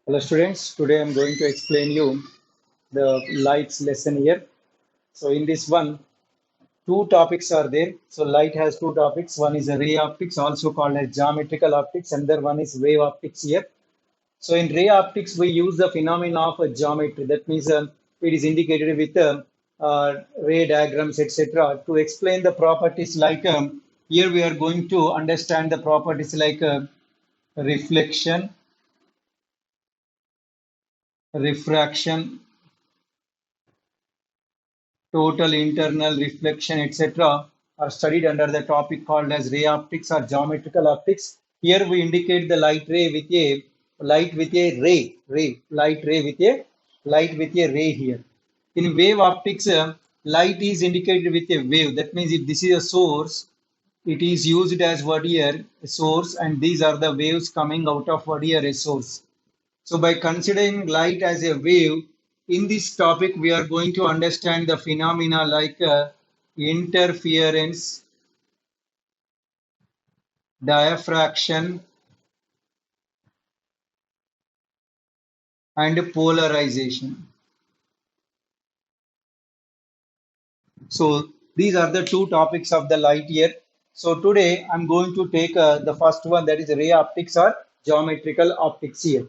Hello students, today I'm going to explain you the lights lesson here. So in this one, two topics are there. So light has two topics. One is a ray optics, also called as geometrical optics, and the one is wave optics here. So in ray optics, we use the phenomena of a geometry. That means it is indicated with ray diagrams, etc. to explain the properties like here we are going to understand the properties like reflection, refraction, total internal reflection, etc., are studied under the topic called as ray optics or geometrical optics. Here we indicate the light ray with a light ray with a ray here. In wave optics, light is indicated with a wave. That means if this is a source, it is used as what here a source, and these are the waves coming out of what here a source. So by considering light as a wave, in this topic we are going to understand the phenomena like interference, diffraction, and polarization. So these are the two topics of the light here. So today I'm going to take the first one, that is ray optics or geometrical optics here.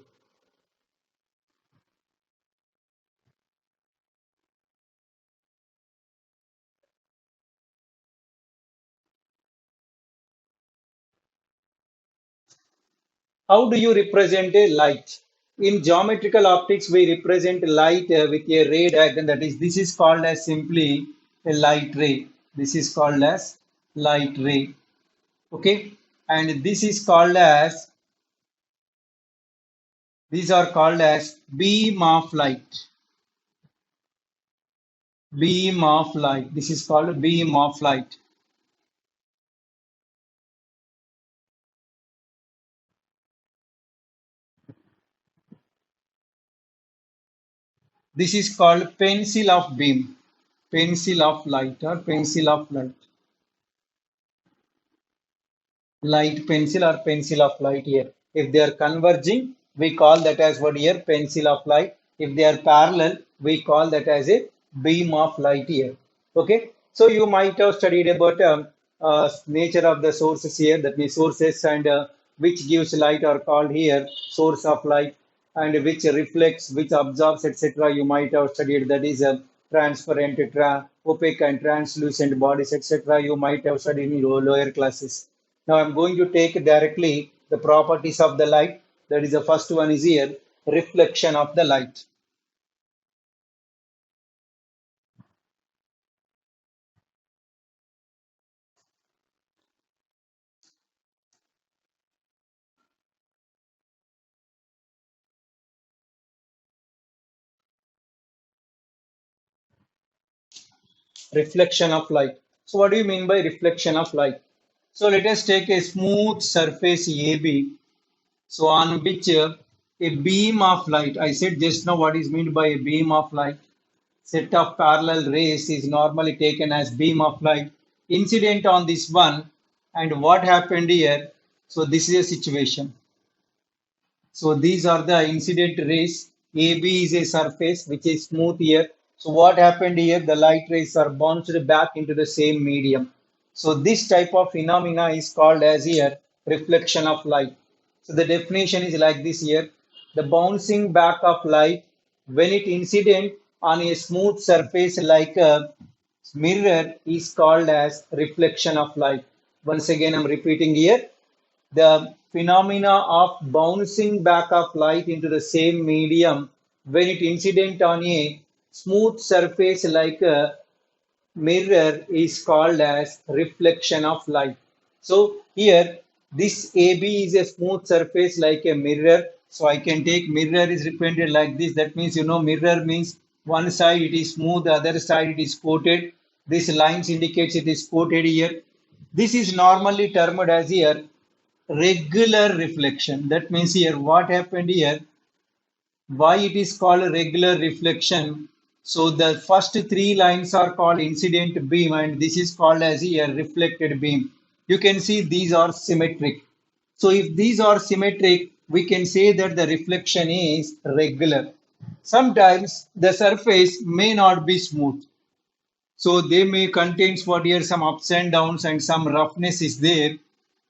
How do you represent a light? In geometrical optics, we represent light with a ray diagram. That is, this is called as simply a light ray. This is called as light ray. Okay, and this is called as these are called as beam of light. Beam of light. This is called beam of light. This is called pencil of beam. Pencil of light or pencil of light. Light pencil or pencil of light here. If they are converging, we call that as what here pencil of light. If they are parallel, we call that as a beam of light here. Okay. So you might have studied about nature of the sources here. That means sources and which gives light are called here source of light, and which reflects, which absorbs, etc. You might have studied that is transparent, opaque, and translucent bodies, etc. You might have studied in your lower classes. Now I'm going to take directly the properties of the light. That is the first one is here, reflection of the light. Reflection of light. So what do you mean by reflection of light? So let us take a smooth surface AB. So on which a beam of light, I said just now what is meant by a beam of light. Set of parallel rays is normally taken as beam of light. Incident on this one, and what happened here? So this is a situation. So these are the incident rays. AB is a surface which is smooth here. So what happened here? The light rays are bounced back into the same medium. So this type of phenomena is called as here reflection of light. So the definition is like this here. The bouncing back of light when it incident on a smooth surface like a mirror is called as reflection of light. Once again, I'm repeating here, the phenomena of bouncing back of light into the same medium when it incident on a smooth surface like a mirror is called as reflection of light. So here this AB is a smooth surface like a mirror. So I can take mirror is represented like this. That means mirror means one side it is smooth, the other side it is coated. This lines indicates it is coated here. This is normally termed as here regular reflection. That means here what happened here, why it is called regular reflection. So the first three lines are called incident beam, and this is called as a reflected beam. You can see these are symmetric. So if these are symmetric, we can say that the reflection is regular. Sometimes the surface may not be smooth. So they may contain what here some ups and downs and some roughness is there.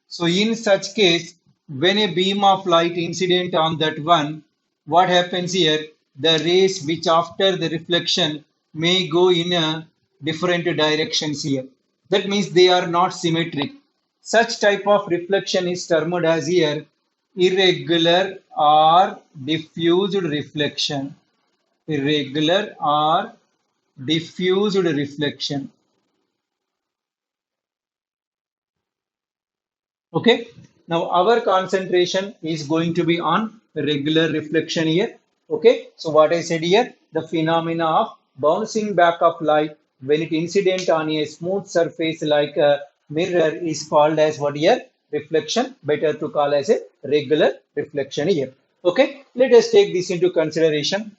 So in such case, when a beam of light incident on that one, what happens here? The rays which after the reflection may go in a different directions here. That means they are not symmetric. Such type of reflection is termed as here irregular or diffused reflection. Irregular or diffused reflection. Okay. Now our concentration is going to be on regular reflection here. Okay. So what I said here, the phenomena of bouncing back of light when it incident on a smooth surface like a mirror is called as what here? Reflection. Better to call as a regular reflection here. Okay. Let us take this into consideration.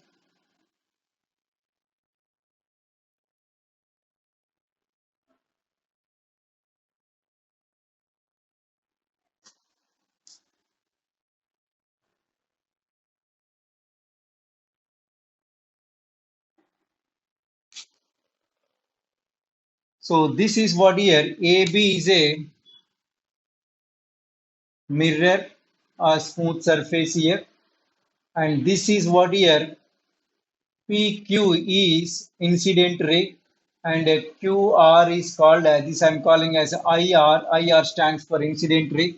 So this is what here AB is a mirror, a smooth surface here, and this is what here PQ is incident ray, and QR is called as this I'm calling as IR. IR stands for incident ray.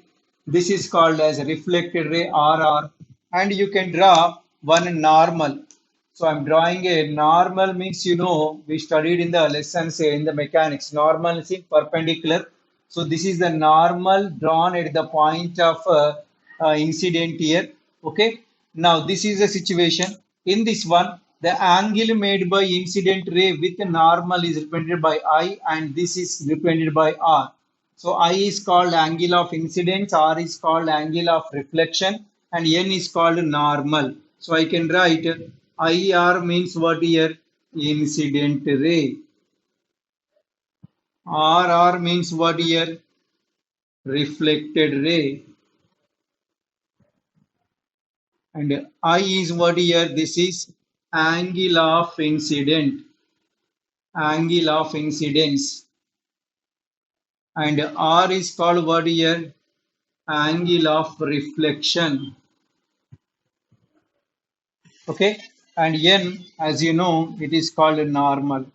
This is called as reflected ray RR, and you can draw one normal. So I'm drawing a normal means we studied in the lessons in the mechanics. Normal is perpendicular. So this is the normal drawn at the point of incident here. Okay. Now this is the situation. In this one, the angle made by incident ray with normal is represented by I, and this is represented by R. So I is called angle of incidence, R is called angle of reflection, and N is called normal. So I can write IR means what here? Incident ray. RR means what here? Reflected ray. And I is what here? This is angle of incident. Angle of incidence. And R is called what here? Angle of reflection. Okay. And N, as you know, it is called normal.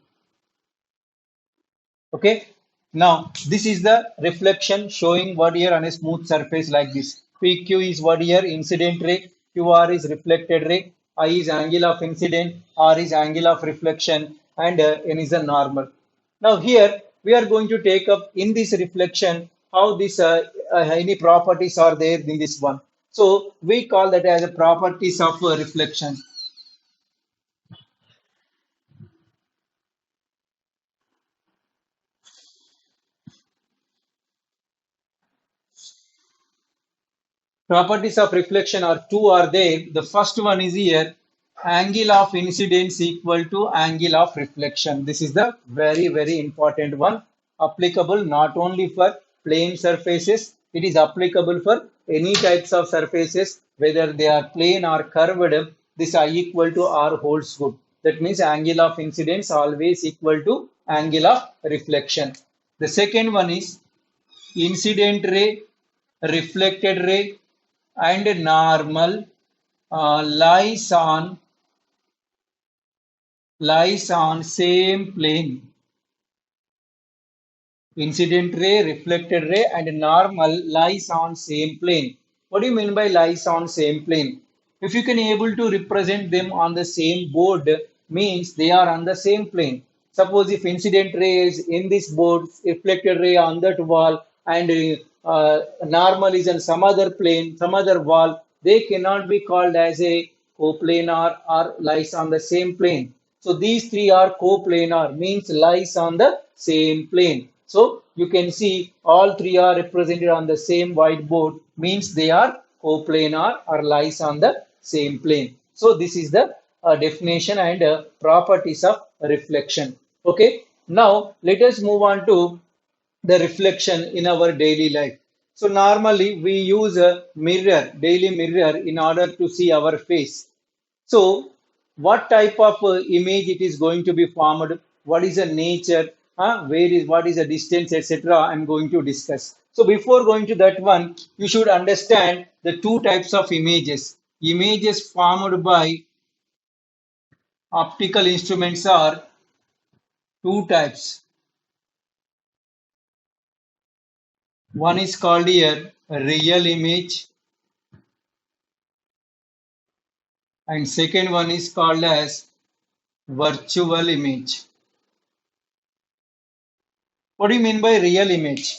Okay. Now, this is the reflection showing what here on a smooth surface like this. PQ is what here? Incident ray. QR is reflected ray. I is angle of incident. R is angle of reflection. And N is a normal. Now, here we are going to take up in this reflection how this any properties are there in this one. So, we call that as a properties of reflection. Properties of reflection are two are there. The first one is here angle of incidence equal to angle of reflection. This is the very important one, applicable not only for plane surfaces, it is applicable for any types of surfaces whether they are plane or curved. This I equal to R holds good. That means angle of incidence always equal to angle of reflection. The second one is incident ray, reflected ray, and normal lies on same plane. Incident ray, reflected ray, and normal lies on same plane. What do you mean by lies on same plane? If you can able to represent them on the same board, means they are on the same plane. Suppose if incident ray is in this board, reflected ray on that wall, and normal is on some other plane, some other wall, they cannot be called as a coplanar or lies on the same plane. So these three are coplanar, means lies on the same plane. So you can see all three are represented on the same whiteboard, means they are coplanar or lies on the same plane. So this is the definition and properties of reflection. Okay. Now let us move on to the reflection in our daily life. So normally we use a mirror, daily mirror, in order to see our face. So, what type of image it is going to be formed? What is the nature? Where is what is the distance, etc. I'm going to discuss. So, before going to that one, you should understand the two types of images. Images formed by optical instruments are two types. One is called here real image, and second one is called as virtual image. What do you mean by real image?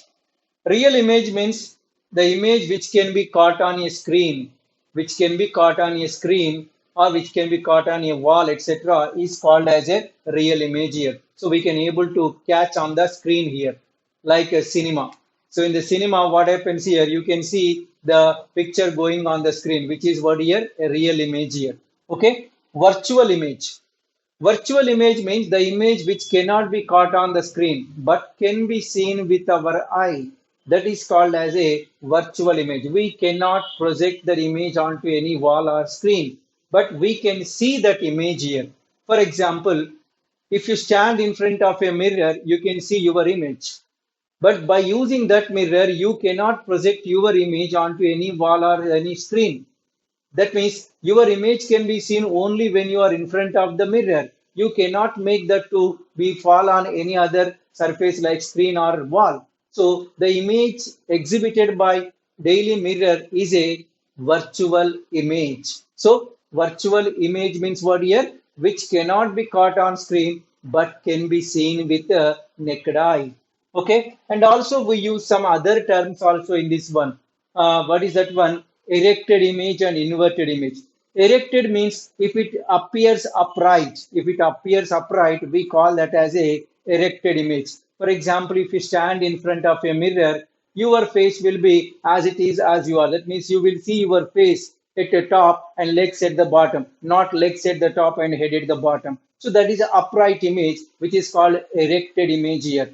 Real image means the image which can be caught on a screen, which can be caught on a screen or which can be caught on a wall, etc., is called as a real image here. So we can able to catch on the screen here, like a cinema. So in the cinema, what happens here? You can see the picture going on the screen, which is what here a real image here. Okay, virtual image. Virtual image means the image which cannot be caught on the screen but can be seen with our eye. That is called as a virtual image. We cannot project that image onto any wall or screen, but we can see that image here. For example, if you stand in front of a mirror, you can see your image. But by using that mirror, you cannot project your image onto any wall or any screen. That means your image can be seen only when you are in front of the mirror. You cannot make that to be fall on any other surface like screen or wall. So the image exhibited by daily mirror is a virtual image. So virtual image means what here? Which cannot be caught on screen but can be seen with a naked eye. Okay, and also we use some other terms also in this one. What is that one? Erected image and inverted image. Erected means if it appears upright. If it appears upright, we call that as a erected image. For example, if you stand in front of a mirror, your face will be as it is as you are. That means you will see your face at the top and legs at the bottom, not legs at the top and head at the bottom. So that is an upright image, which is called erected image here.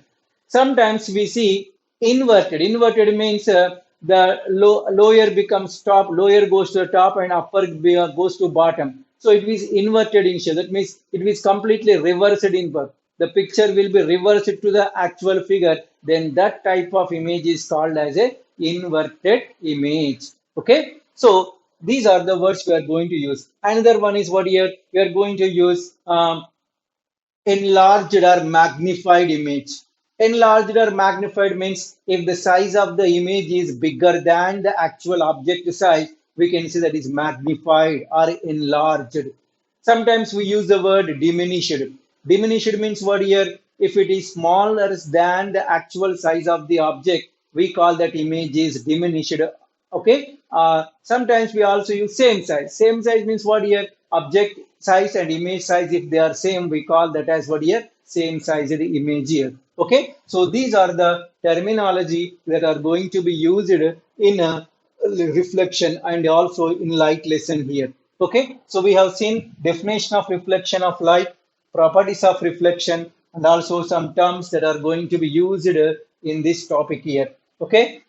Sometimes we see inverted. Inverted means the lower becomes top, lower goes to the top, and upper goes to bottom. So it is inverted initial. That means it is completely reversed invert. The picture will be reversed to the actual figure. Then that type of image is called as a inverted image. Okay. So these are the words we are going to use. Another one is what here we are going to use. Enlarged or magnified image. Enlarged or magnified means if the size of the image is bigger than the actual object size, we can say that is magnified or enlarged. Sometimes we use the word diminished. Diminished means what here? If it is smaller than the actual size of the object, we call that image is diminished. Okay. Sometimes we also use same size. Same size means what here? Object size and image size, if they are same, we call that as what here? Same size image here. Okay. So these are the terminology that are going to be used in a reflection and also in light lesson here. Okay. So we have seen definition of reflection of light, properties of reflection, and also some terms that are going to be used in this topic here. Okay.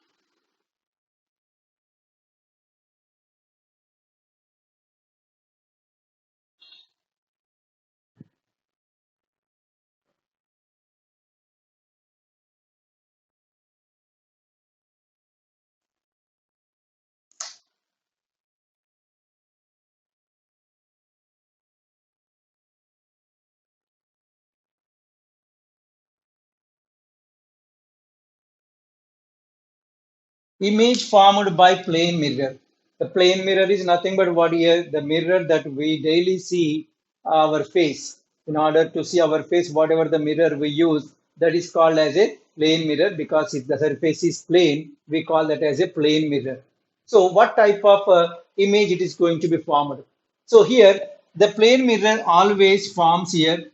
Image formed by plane mirror. The plane mirror is nothing but what here? The mirror that we daily see our face. In order to see our face, whatever the mirror we use, that is called as a plane mirror, because if the surface is plane, we call that as a plane mirror. So what type of image it is going to be formed? So here, the plane mirror always forms here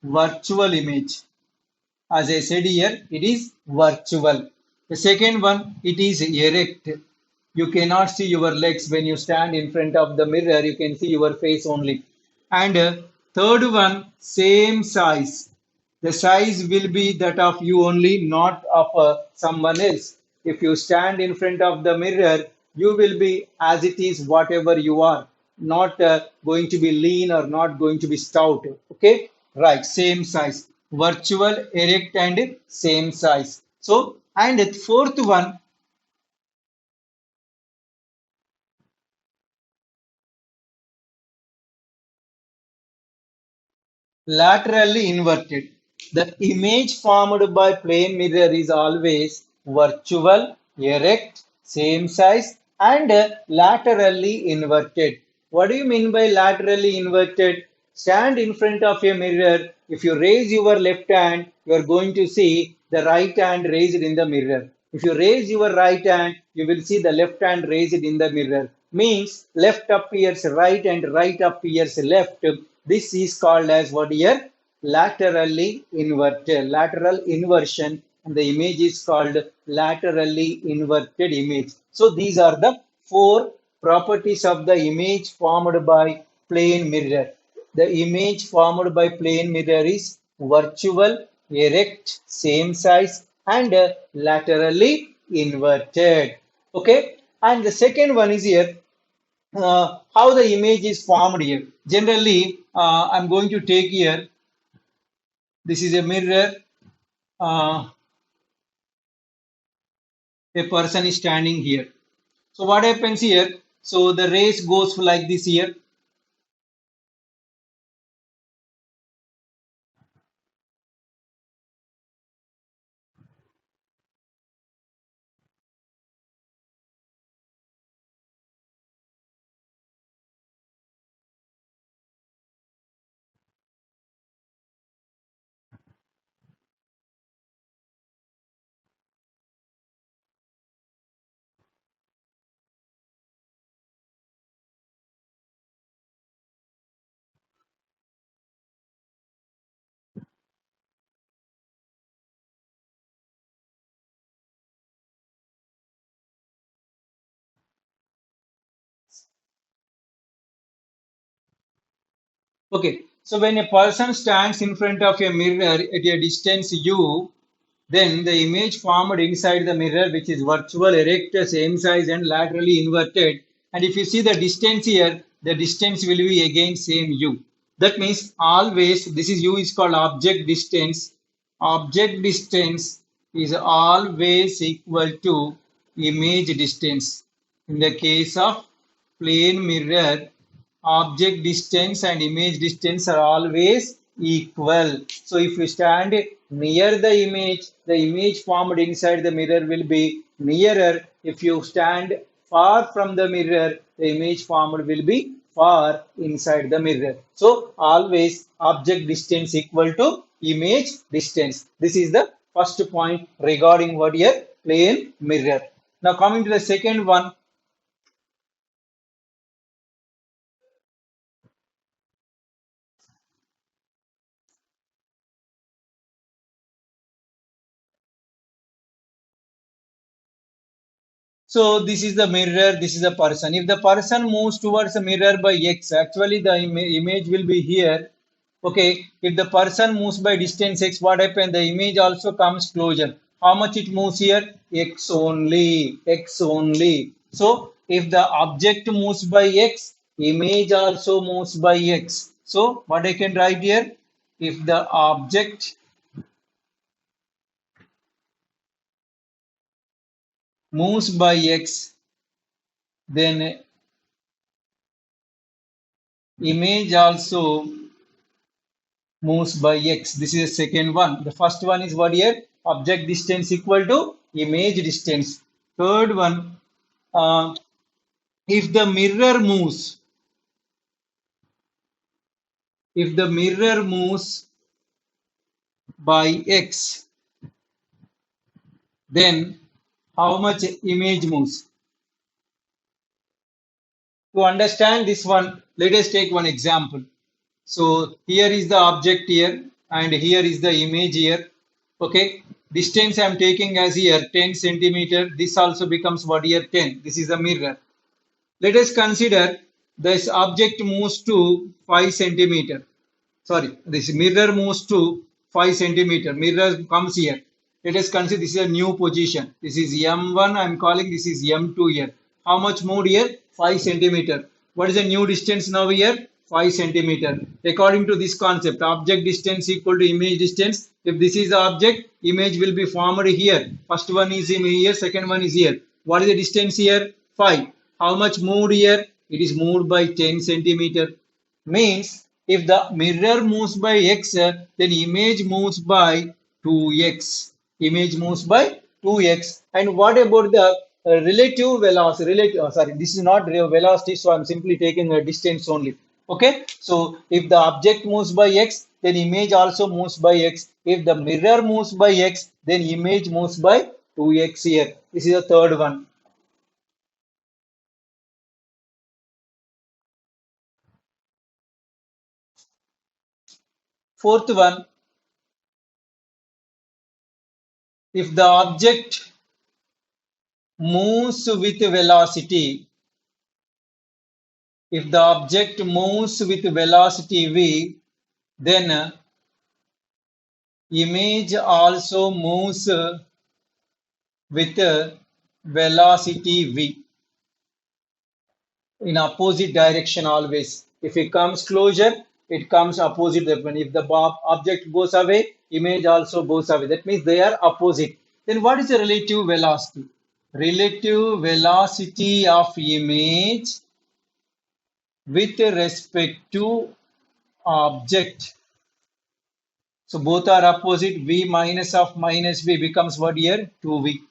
virtual image. As I said here, it is virtual. The second one, it is erect. You cannot see your legs when you stand in front of the mirror. You can see your face only. And third one, same size. The size will be that of you only, not of someone else. if you stand in front of the mirror, you will be as it is, whatever you are, not going to be lean or not going to be stout. Okay, right, same size. Virtual, erect, and same size. So, and the fourth one, laterally inverted. The image formed by plane mirror is always virtual, erect, same size, and laterally inverted. What do you mean by laterally inverted? Stand in front of a mirror. If you raise your left hand, you are going to see the right hand raised in the mirror. If you raise your right hand, you will see the left hand raised in the mirror. Means left appears right and right appears left. This is called as what here? Laterally inverted. Lateral inversion, and the image is called laterally inverted image. So these are the four properties of the image formed by plane mirror. The image formed by plane mirror is virtual, erect, same size, and laterally inverted. Okay, and the second one is here, how the image is formed here. Generally, I'm going to take here, this is a mirror, uh, a person is standing here. So what happens here? So the rays goes like this here. Okay, so when a person stands in front of a mirror at a distance u, then the image formed inside the mirror, which is virtual, erect, same size, and laterally inverted. And if you see the distance here, the distance will be again same u. That means always, this is u is called object distance. Object distance is always equal to image distance. In the case of plane mirror, object distance and image distance are always equal. So if you stand near the image formed inside the mirror will be nearer. If you stand far from the mirror, the image formed will be far inside the mirror. So always object distance equal to image distance. This is the first point regarding what here plane mirror. Now coming to the second one. So this is the mirror, this is the person. If the person moves towards the mirror by x, actually the image will be here. Okay, if the person moves by distance x, what happens? The image also comes closer. How much it moves here? X only, x only. So if the object moves by x, image also moves by x. So what I can write here? If the object moves by x, then image also moves by x. This is the second one. The first one is what here? Object distance equal to image distance. Third one, uh, if the mirror moves, if the mirror moves by x, then how much image moves? To understand this one, let us take one example. So here is the object here, and here is the image here. Okay, distance I am taking as here 10 centimeter. This also becomes what here 10. This is the mirror. Let us consider this object moves to 5 centimeter. Sorry, this mirror moves to 5 centimeter. Mirror comes here. Let us consider this is a new position. This is M1. I am calling this is M2 here. How much moved here? 5 centimeter. What is the new distance now here? 5 centimeter. According to this concept, object distance equal to image distance. If this is the object, image will be formed here. First one is here, second one is here. What is the distance here? 5. How much moved here? It is moved by 10 centimeter. Means if the mirror moves by x, then image moves by 2x. Image moves by 2x. And what about the relative velocity? Sorry, this is not real velocity, so I'm simply taking a distance only. Okay, so if the object moves by x, then image also moves by x. If the mirror moves by x, then image moves by 2x here. This is the third one. Fourth one, if the object moves with velocity, if the object moves with velocity v, then image also moves with velocity v in opposite direction always. If it comes closer, it comes opposite. If the object goes away, image also goes away. That means they are opposite. Then what is the relative velocity? Relative velocity of image with respect to object. So both are opposite. V minus of minus V becomes what here? 2V.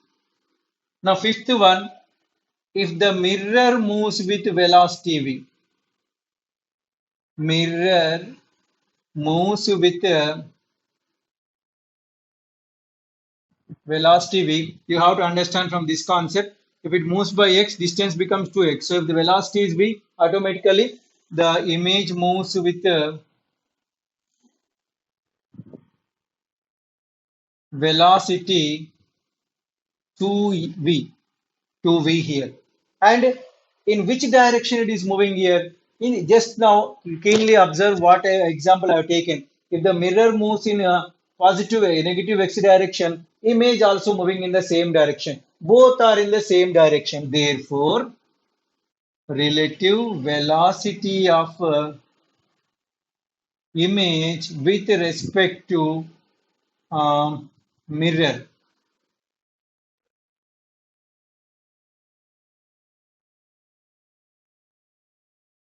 Now fifth one, if the mirror moves with velocity V, mirror moves with velocity V, you have to understand from this concept, if it moves by x, distance becomes 2x. So if the velocity is V, automatically the image moves with velocity 2v, 2v here. And in which direction it is moving here? In just now, keenly observe what example I have taken. If the mirror moves in a positive, a negative x direction, image also moving in the same direction. Both are in the same direction. Therefore, relative velocity of image with respect to mirror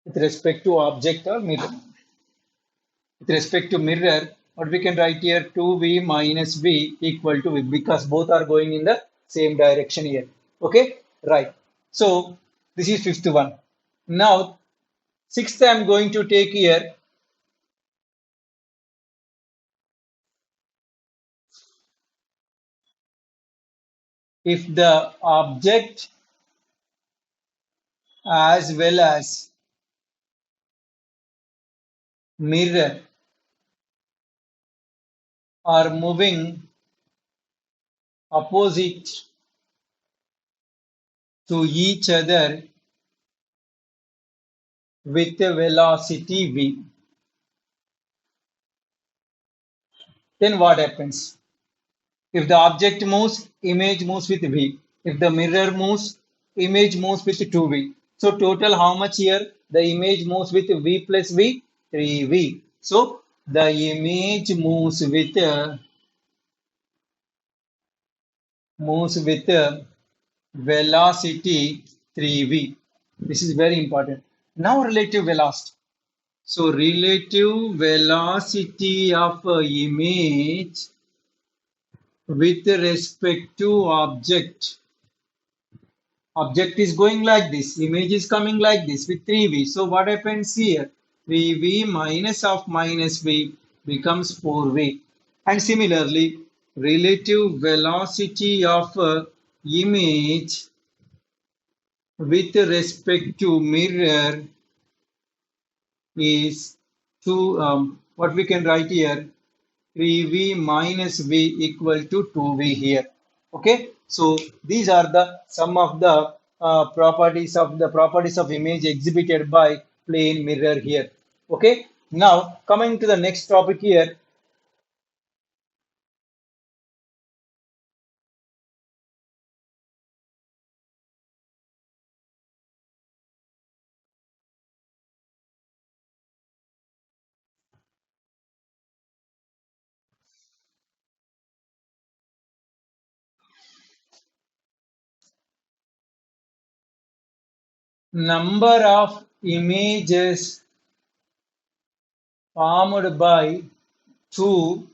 with respect to object or mirror. With respect to mirror, what we can write here 2v minus v equal to v because both are going in the same direction here. Okay, right. So this is fifth one. Now, sixth I am going to take here. If the object as well as mirror are moving opposite to each other with a velocity v, then what happens? If the object moves, image moves with v. If the mirror moves, image moves with 2v. So total how much here? The image moves with v plus v, 3v. So the image moves with velocity 3v. This is very important. Now relative velocity. So relative velocity of image with respect to object. Object is going like this. Image is coming like this with 3v. So what happens here? 3v minus of minus v becomes 4v. And similarly, relative velocity of image with respect to mirror is what we can write here 3v minus v equal to 2v here. Okay, so these are the some of the properties of image exhibited by plane mirror here. Okay, now coming to the next topic here, number of images formed by two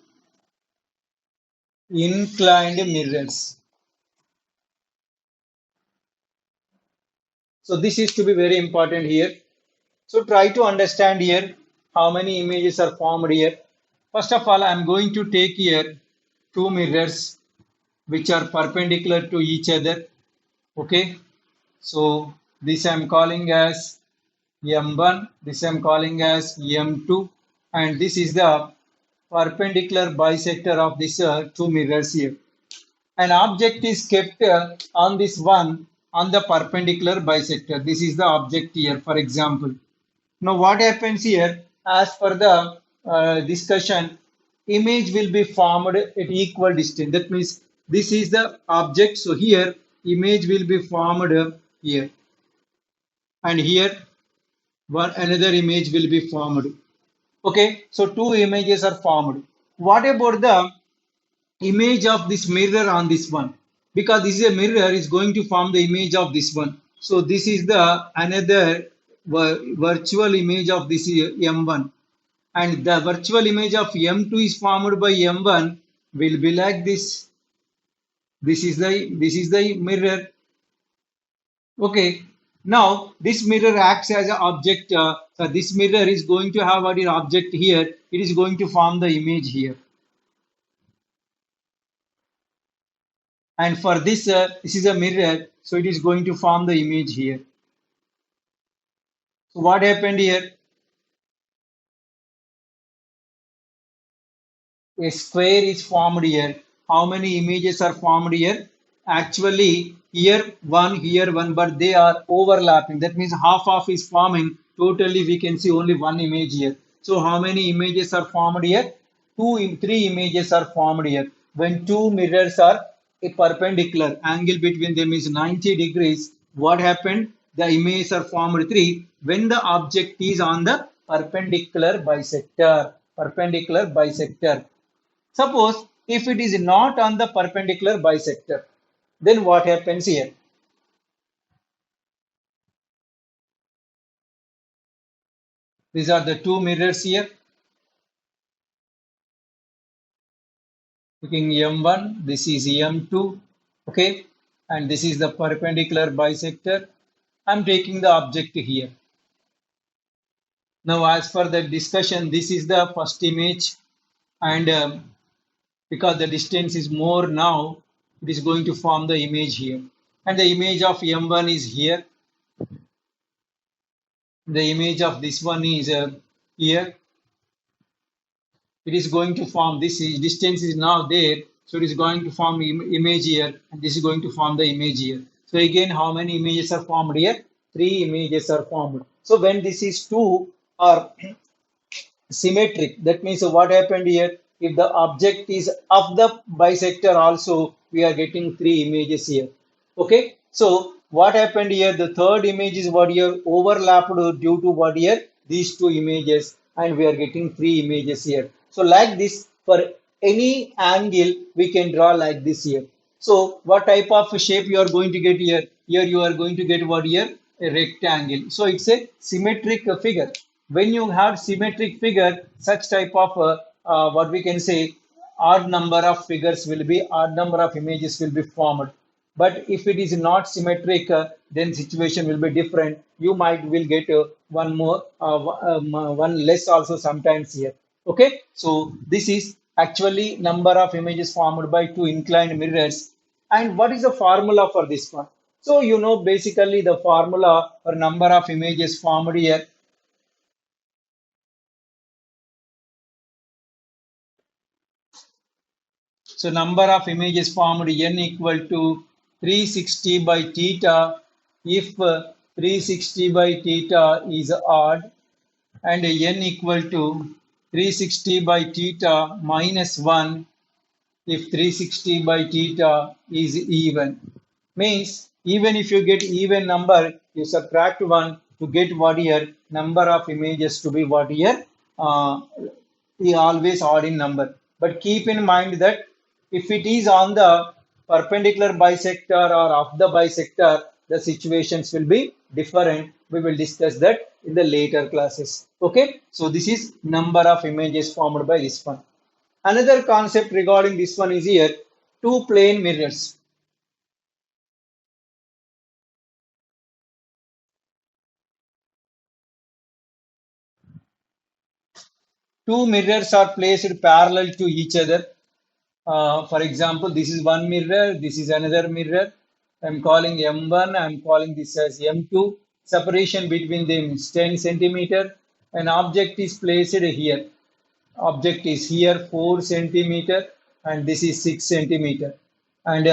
inclined mirrors. So this is to be very important here. So try to understand here how many images are formed here. First of all, I am going to take here two mirrors which are perpendicular to each other. Okay. So this I am calling as M1, this I am calling as M2, and this is the perpendicular bisector of these two mirrors here. An object is kept on this one on the perpendicular bisector. This is the object here, for example. Now, what happens here, as per the discussion, image will be formed at equal distance. That means this is the object. So here, image will be formed here, and here one another image will be formed. Okay, so two images are formed. What about the image of this mirror on this one? Because this is a mirror, is going to form the image of this one. So this is the another virtual image of this M1, and the virtual image of M2 is formed by M1 will be like this. This is the mirror. Okay. Now this mirror acts as an object. So this mirror is going to have what is object here. It is going to form the image here. And for this, this is a mirror, so it is going to form the image here. So what happened here? A square is formed here. How many images are formed here? Actually, here one, but they are overlapping. That means half of is forming. Totally, we can see only one image here. So how many images are formed here? Three images are formed here. When two mirrors are a perpendicular, angle between them is 90 degrees. What happened? The images are formed three when the object is on the perpendicular bisector. Perpendicular bisector. Suppose if it is not on the perpendicular bisector, then what happens here? These are the two mirrors here. Taking M1, this is M2, okay, and this is the perpendicular bisector. I'm taking the object here. Now, as for the discussion, this is the first image, and because the distance is more now, it is going to form the image here. And the image of M1 is here. The image of this one is here. It is going to form this distance is now there, so it is going to form image here, and this is going to form the image here. So again, how many images are formed here? Three images are formed. So when this is two are symmetric, that means what happened here? If the object is of the bisector also, we are getting three images here. Okay, so what happened here? The third image is what here overlapped due to what here? These two images, and we are getting three images here. So like this, for any angle, we can draw like this here. So what type of shape you are going to get here? Here you are going to get what here? A rectangle. So it's a symmetric figure. When you have symmetric figure, such type of what we can say odd number of figures will be, odd number of images will be formed. But if it is not symmetric, then situation will be different. You might will get one more, one less also sometimes here. Okay, so this is actually number of images formed by two inclined mirrors. And what is the formula for this one? So you know basically the formula for number of images formed here. So number of images formed n equal to 360 by theta if 360 by theta is odd, and n equal to 360 by theta minus 1 if 360 by theta is even. Means even if you get even number, you subtract 1 to get what here? Number of images to be what here? Always odd in number. But keep in mind that if it is on the perpendicular bisector or of the bisector, the situations will be different. We will discuss that in the later classes. Okay, so this is number of images formed by this one. Another concept regarding this one is here two plane mirrors. Two mirrors are placed parallel to each other. For example, this is one mirror, this is another mirror. I'm calling M1, I'm calling this as M2. Separation between them is 10 centimeter. An object is placed here. Object is here 4 centimeter and this is 6 centimeter. And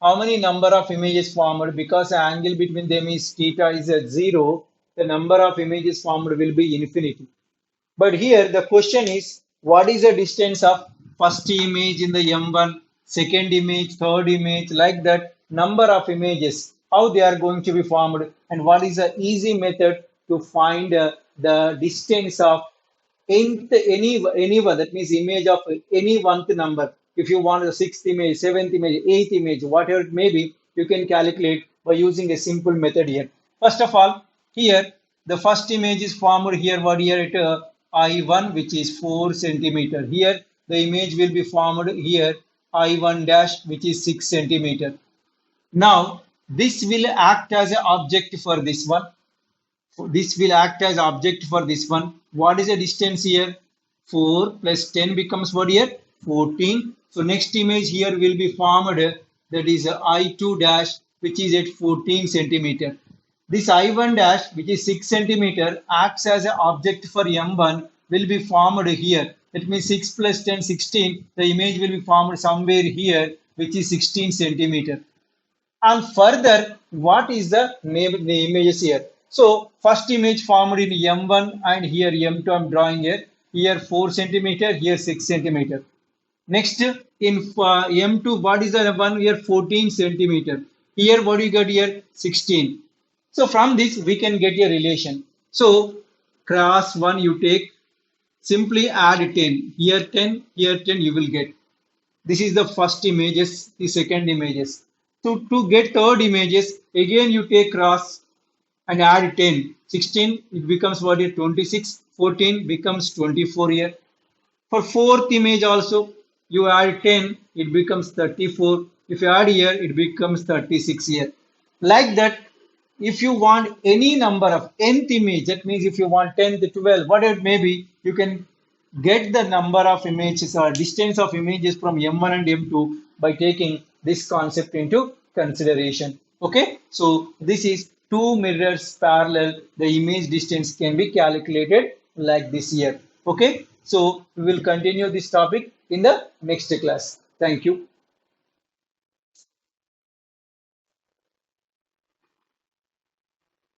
how many number of images formed? Because the angle between them is theta is at 0, the number of images formed will be infinity. But here the question is, what is the distance of first image in the M1, second image, third image, like that number of images, how they are going to be formed, and what is the easy method to find the distance of anyone, that means image of any one number. If you want the sixth image, seventh image, eighth image, whatever it may be, you can calculate by using a simple method here. First of all, here the first image is formed here. What here at I1, which is 4 centimeter. Here the image will be formed here I1 dash, which is 6 centimeter. Now this will act as an object for this one. This will act as object for this one. What is the distance here? 4 plus 10 becomes what here? 14. So next image here will be formed, that is I2 dash, which is at 14 centimeter. This I1 dash, which is 6 centimeter, acts as an object for M1, will be formed here. That means 6 plus 10, 16. The image will be formed somewhere here, which is 16 centimeter. And further, what is the images here? So first image formed in M1 and here M2 I'm drawing here. Here 4 centimeter, here 6 centimeter. Next in M2, what is the one here? 14 centimeter. Here what do you get here? 16. So from this we can get a relation. So cross 1 you take, simply add 10. Here 10, here 10 you will get. This is the first images, the second images. So to get third images, again you take cross and add 10. 16, it becomes what here? 26. 14 becomes 24 here. For fourth image also, you add 10, it becomes 34. If you add here, it becomes 36 here. Like that, if you want any number of nth image, that means if you want 10th, 12, whatever it may be, you can get the number of images or distance of images from M1 and M2 by taking this concept into consideration. Okay, so this is two mirrors parallel. The image distance can be calculated like this here. Okay, so we will continue this topic in the next class. Thank you.